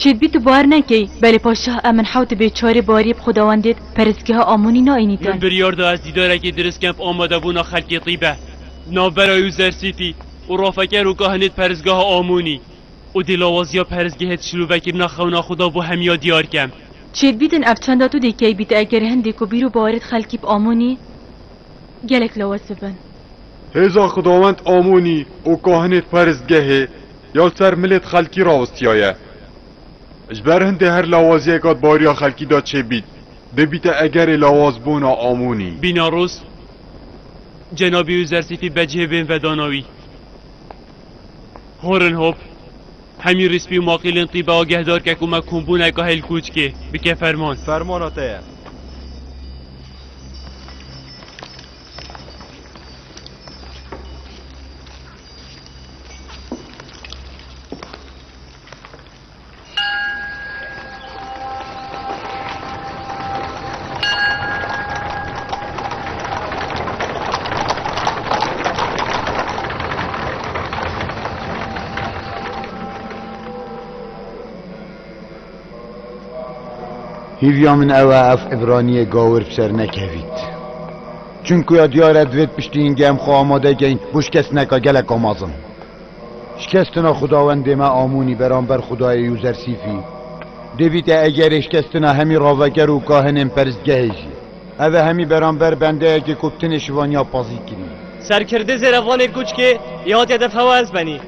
چید بی تو بار نکی بله پاشا امن حوت بیچاره باری خداوندت پرزگاه آمونی ناینیتن من بریار دا از دیداره که درست کمپ آماده بونا خلقی طیبه نابرای یوزر سیتی و رافکر و کاهنت پرزگاه آمونی و دلاوازیا پرزگاهت شلو بکر نخونا خدا بو همیا دیار کم چید بیتن افچنده تو دیکی بیت اگر هنده که بیرو بارد خلقی با آمونی گلک لواسبن هزا خداوند آمونی و کاهنت پرزگاهه یا سر ملت خلقی راوستیایه اجبر هنده هر لوازیه کات باریا خلقی دا چه بید دبیت اگر لواز بونا آمونی بیناروس جنابی یوزر سیتی بجه بین و داناوی هورن هوب همین رسپی و ماقیلن طیبه آگهدار که کمک کنبونه که هل کوچ که بکه فرمان فرماناته هیویا من اوه اف ابرانی گاور بسر نکوید چونکو یا دیار ادوید پشتی این گم خواه آماده گین بوش کس نکا گلک آمازم شکستنا خداوند ما آمونی برانبر خدای یوزر سیفی دوید اگر اشکستنا همی راوگر و کاهنم پرزگهشی اوه همی برانبر بنده اگه کبتن شوانیا پازی کری سرکرده زیروان کوچ که یاد یدف هوا از بنی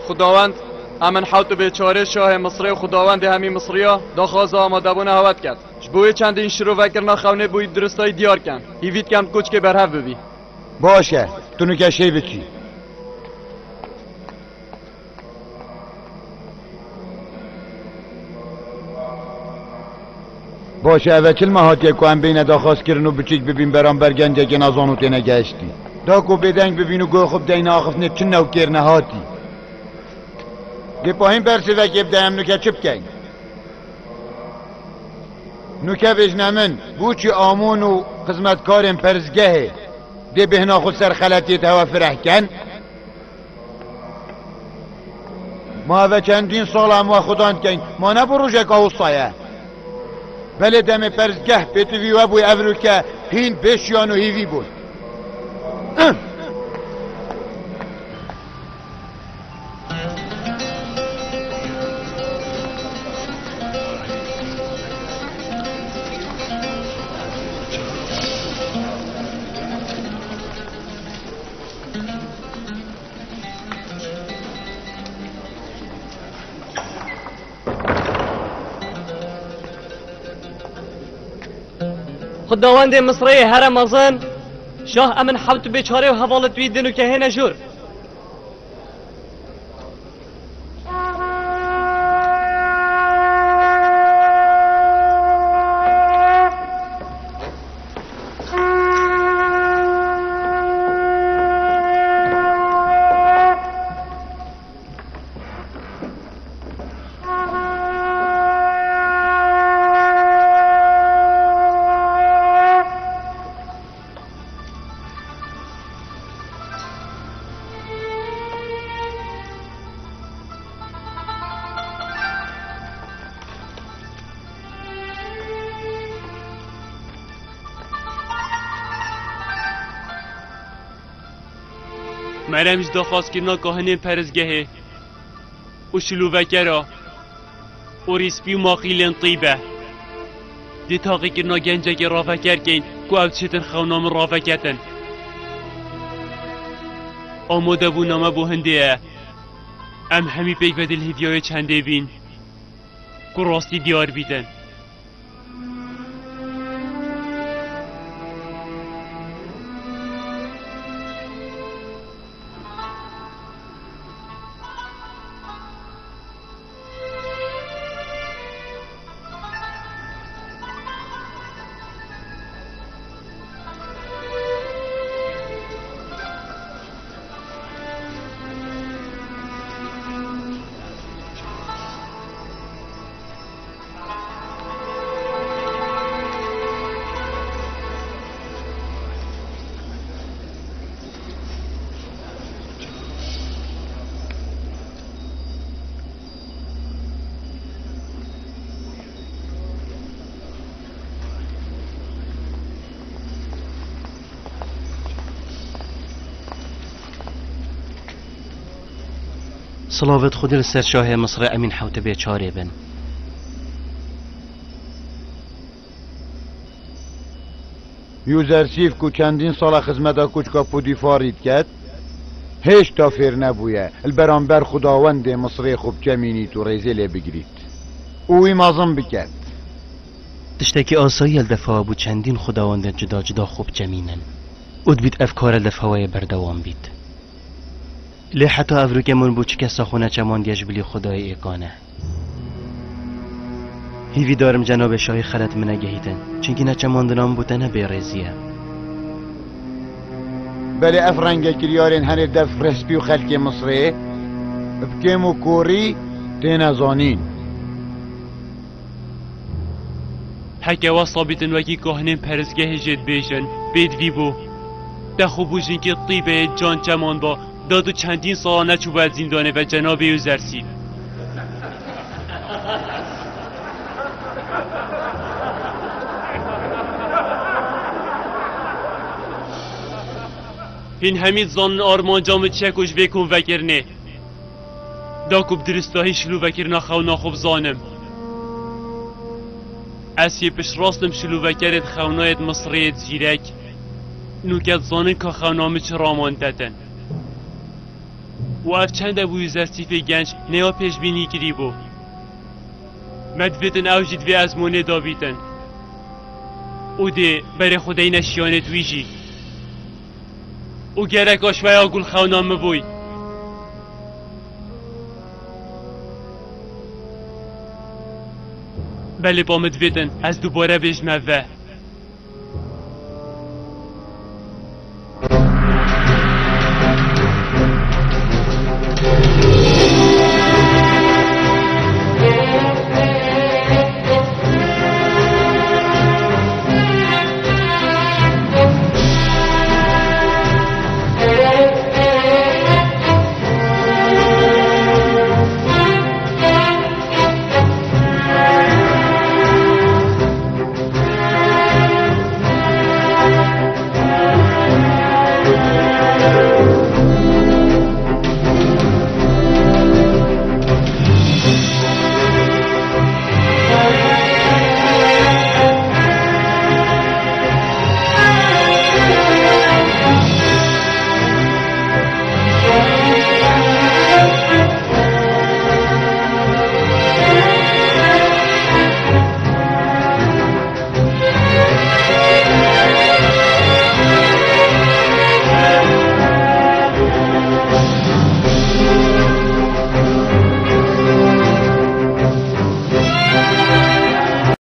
خداوند امن حوت بیچاره شاه مصری و خداوند همی مصریا داخواز آماده بونه هوت کرد جبوی چند این شروع وکر نخونه بوی درستای دیار کن هیوید کم کوچ که برهف ببی باشه تونو کشی بچی باشه اوه چل مهاتیه که هم بین داخواست کرن و بچیک ببین برانبر گنجه که نازانو تینه گشتی داکو بدنگ ببین و گوه خوب دین آخف نبچن نو کرنه هاتی دی پایین برسی و که بدهم نوکه چپ کن نوکه بجنمن بوچی آمون و خدمتکارم پرزگهه دی بهنا خود سر خلطیت هوا فرح کن ما و چندین سال هم و خداند کن ما نبروژه که اوستایه بله دم پرزگه بیتوی و بوی اولو که هین بشیان و هیوی بود خداوند مصری هر رمضان شاه امن حوت بیچاره و حوالت ویدن و که هنه جور مرمش داخواست کرنا کاهنم پرزگهه و شلووکرا و ریسپی و ماقیلن طیبه دی تاقی کرنا گنجه که رافکر کن که او چتن خونام رافکتن آماده بو نامه بو هنده ام همی پیک بدل هدیای چنده بین که راستی دیار بیدن صلاوت خود لسر شاه مصر امین حوت بیچاره بن. یوزرسیف کو چندین سال خدمت کوچکا پودی فارید کرد هیچ تا فیر نبویه البرانبر خداوند مصر خوب کمینی تو ریزه بگیرید اوی مازم بکرد تشتکی آسایی الدفاع بو چندین خداوند جدا جدا خوب جمینن ود بیت افکار الدفاعی بردوام بیت لی حتی افروکمون بو چه کسا خونه چمان دیش بلی خدای ایقانه هیوی دارم جناب شاهی خلط منه گهیتن چونکی نچماندنام بودنه بیرزیه بله افرنگه کریارین هنه دف رسپی و خلک مصره بکم و کوری تین زانین هکه و صابتن وکی کهنین پرزگه جد بیشن بید وی بو دخو بوشن که طیبه جان چمان با دادو چندین سالانه چوب از زندانه و جناب یوزرسید این همید زان آرمان جام چکوش بکن وکرنه داکوب درستاهی شلو وکرنا خونا خوب زانم از یه پش راستم شلو وکرت خونایت مصریت زیرک نوکت زانن که خونامه چه رامان دادن و اف چند ابو یوزرسیف گنج نیا پیش بینی کری بو مدویتن اوجید وی از مونه دابیتن او ده بره خدای نشیانت ویجی او گرک آشوی آگول خونامه بوی بله با مدویتن از دوباره بجمه